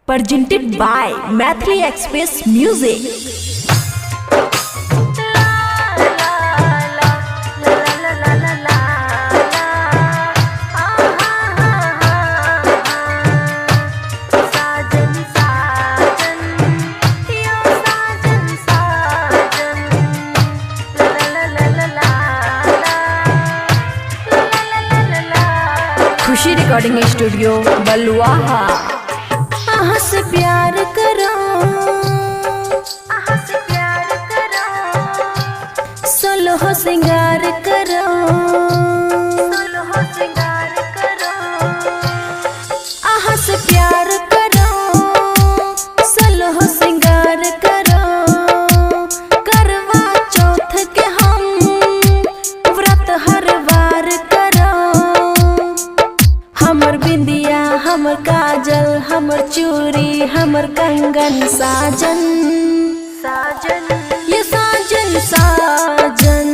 presented by Mathli Express Music. Khushi recording studio Baluaha. आहा से प्यार करो, सोलो हो सिंगार करो, आहा से प्यार करो, सोलो हो सिंगार करो। करवा चौथ के हम व्रत हर बार करो। हमर बिंदिया, हमर काजल, हमर चूड़ी, हमर कंगन साजन साजन, ये साजन साजन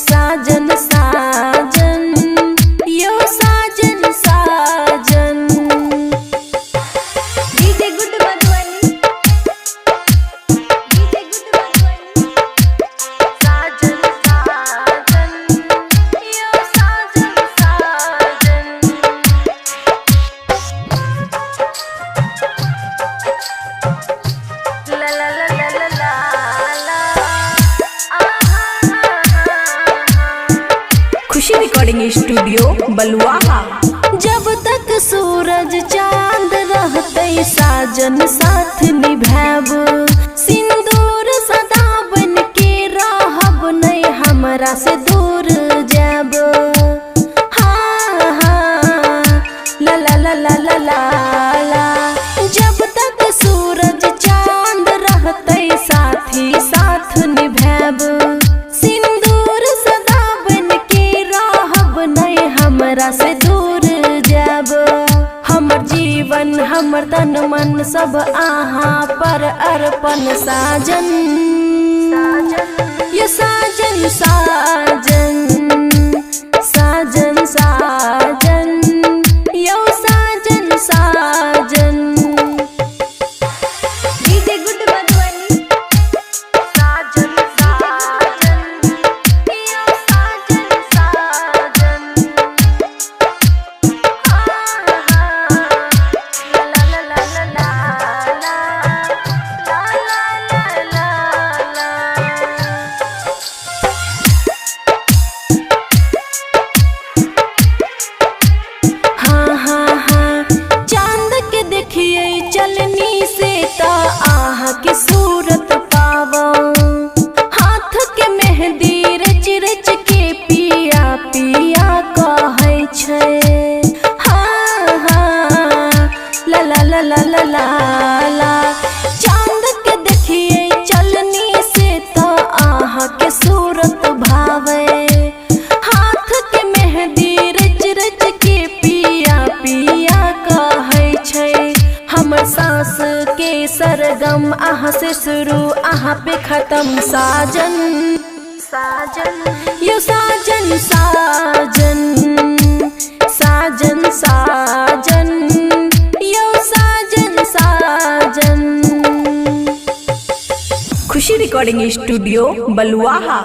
साजन साजन, यो साजन साजन। डीजे गुड मधुबनी, डीजे गुड मधुबनी, साजन साजन, यो साजन साजन। ला ला ला ला ला ला ला, खुशी रिकॉर्डिंग स्टूडियो बलुआहा। जब तक सूरज चांद रहते साजन साथ निभाब। सिंदूर सदा बन के रहब, नहीं हमरा से दूर जाब। हाँ हाँ ला ला ला ला ला ला ला। जब तक सूरज चांद रहते साथी साथ निभाब। सिंदूर सदा बन के रहब, नहीं हमरा से दूर जाब। हमर जीवन, हमर तन मन सब आहा पर अर्पण साजन साजन, ये साजन साजन साजन साजन, यो साजन साजन। डीजे गुड मधुबनी, साजन साजन, यो साजन साजन। ला ला ला ला ला ला ला ला ला ला। हाँ हाँ हाँ, चांद के देखिए चलनी से ता आहा की सूरत पावा। हाथ के मेहंदी रच रच के पिया पिया कहै छै। हाँ हाँ ला ला ला ला ला ला ला। चांद के देखिए चलनी से ता आहा के सूरत भावे। हाथ के मेहंदी रच रच के पिया पिया कहै छै। हमर सांस के सरगम आहा से शुरू, आहा पे खत्म साजन साजन, यो साजन साजन साजन साजन, यो साजन साजन। खुशी रिकॉर्डिंग स्टूडियो बलुआहा।